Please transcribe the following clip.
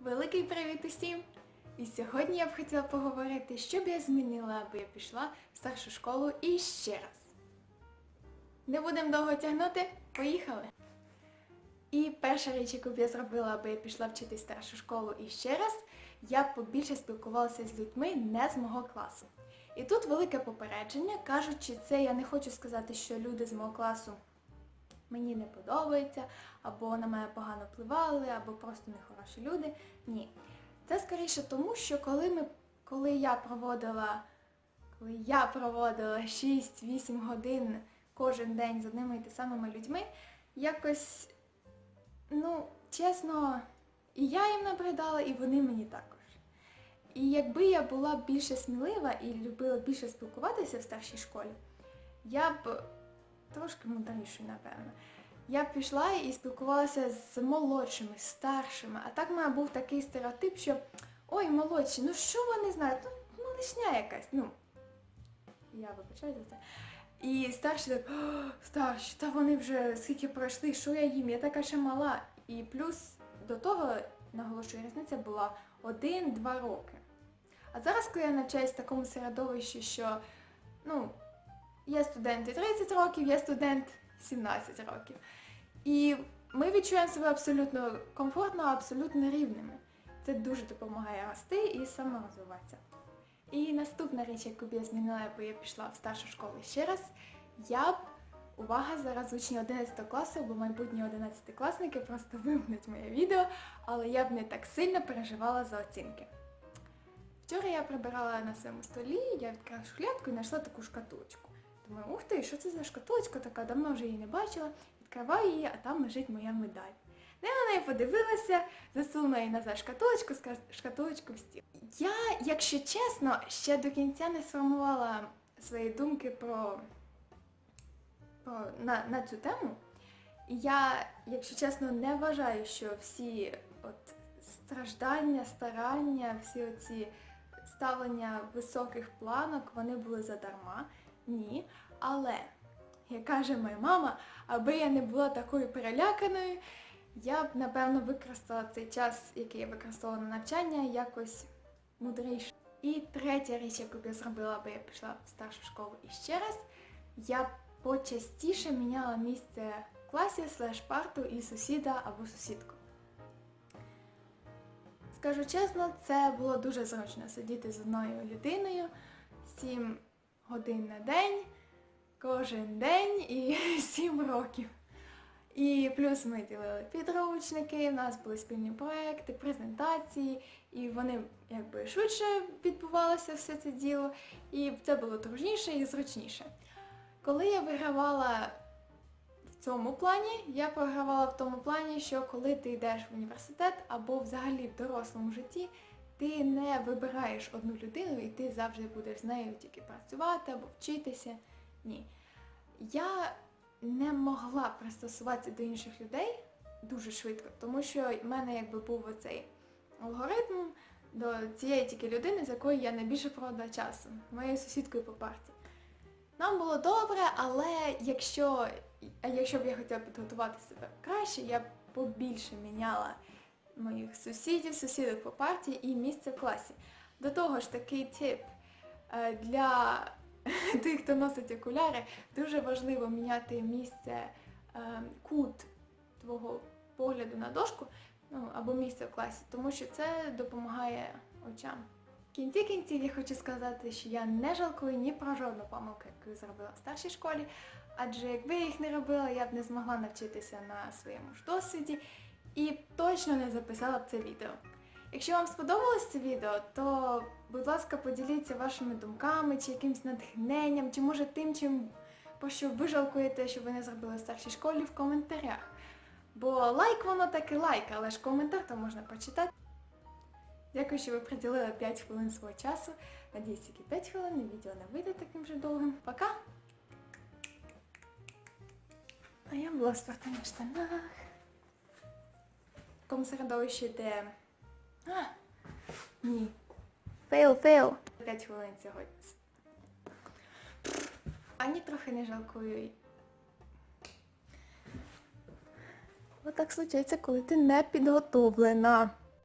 Великий привіт усім! І сьогодні я б хотіла поговорити, що б я змінила, аби я пішла в старшу школу і ще раз. Не будемо довго тягнути, поїхали! І перша річ, яку б я зробила, аби я пішла вчити старшу школу і ще раз, я б побільше спілкувалася з людьми не з мого класу. І тут велике попередження, кажучи це, я не хочу сказати, що люди з мого класу мені не подобаються, або на мене погано впливали, або просто нехороші люди. Ні. Це скоріше тому, що коли я проводила 6-8 годин кожен день з одними і тими самими людьми, якось, чесно, і я їм набридала, і вони мені також. І якби я була більше смілива і любила більше спілкуватися в старшій школі, я б трошки мудрішою, напевно. Я б пішла і спілкувалася з молодшими, старшими. А так в мене був такий стереотип, що ой, молодші, що вони знають? Малишня якась. Я вибачаю за це. І старші так, старші, та вони вже скільки пройшли, що я їм? Я така ще мала. І плюс до того, наголошую, різниця була 1-2 роки. А зараз, коли я навчаюсь в такому середовищі, що, є студенти 30 років, є студент 17 років. І ми відчуваємо себе абсолютно комфортно, абсолютно рівними. Це дуже допомагає рости і саморозвиватися. І наступна річ, яку б я змінила, аби я пішла в старшу школу ще раз, увага, зараз учні 11 класу, бо майбутні 11-класники просто вимкнуть моє відео, але я б не так сильно переживала за оцінки. Вчора я прибирала на своєму столі, я відкрила шухлядку і знайшла таку шкатулочку. Думаю, ух ти, що це за шкатулочка така, давно вже її не бачила. Відкриваю її, а там лежить моя медаль. Я на неї подивилася, засунула її назад шкатулочку в стіл. Я, якщо чесно, ще до кінця не сформувала свої думки на цю тему. І я, якщо чесно, не вважаю, що всі страждання, старання, всі оці ставлення високих планок, вони були задарма. Ні. Але, як каже моя мама, аби я не була такою переляканою, я б, напевно, використала цей час, який я використовувала на навчання, якось мудріше. І третя річ, яку б я зробила, аби я пішла в старшу школу іще раз, я б почастіше міняла місце в класі, /парту і сусіда або сусідку. Скажу чесно, це було дуже зручно сидіти з одною людиною 7 годин на день, кожен день і 7 років. І плюс ми ділили підручники, в нас були спільні проекти, презентації, і вони швидше відбувалося все це діло, і це було дружніше і зручніше. Коли я вигравала в цьому плані, я програвала в тому плані, що коли ти йдеш в університет або взагалі в дорослому житті, ти не вибираєш одну людину і ти завжди будеш з нею тільки працювати або вчитися. Ні. Я не могла пристосуватися до інших людей дуже швидко, тому що в мене був оцей алгоритм до цієї тільки людини, з якою я найбільше проводила часу, моєю сусідкою по парті. Нам було добре, але якщо б я хотіла підготувати себе краще, я б побільше міняла моїх сусідок по парті і місце в класі. До того ж, такий тип для тих, хто носить окуляри, дуже важливо міняти місце, кут твого погляду на дошку, або місце в класі, тому що це допомагає очам. В кінці кінців я хочу сказати, що я не жалкую ні про жодну помилку, яку зробила в старшій школі, адже якби я їх не робила, я б не змогла навчитися на своєму ж досвіді і точно не записала б це відео. Якщо вам сподобалось це відео, то, будь ласка, поділіться вашими думками, чи якимось натхненням, чи може тим, про що ви жалкуєте, що ви не зробили в старшій школі, в коментарях. Бо лайк воно таки лайк, але ж коментар то можна прочитати. Дякую, що ви приділили 5 хвилин свого часу. Надіюсь, тільки 5 хвилин, і відео не вийде таким же довгим. Пока! А я була в спортивних штанах. В такому середовищі, де... Ні. Фейл. 5 хвилин сьогодні. Ані трохи не жалкую. Отак случається, коли ти не підготовлена.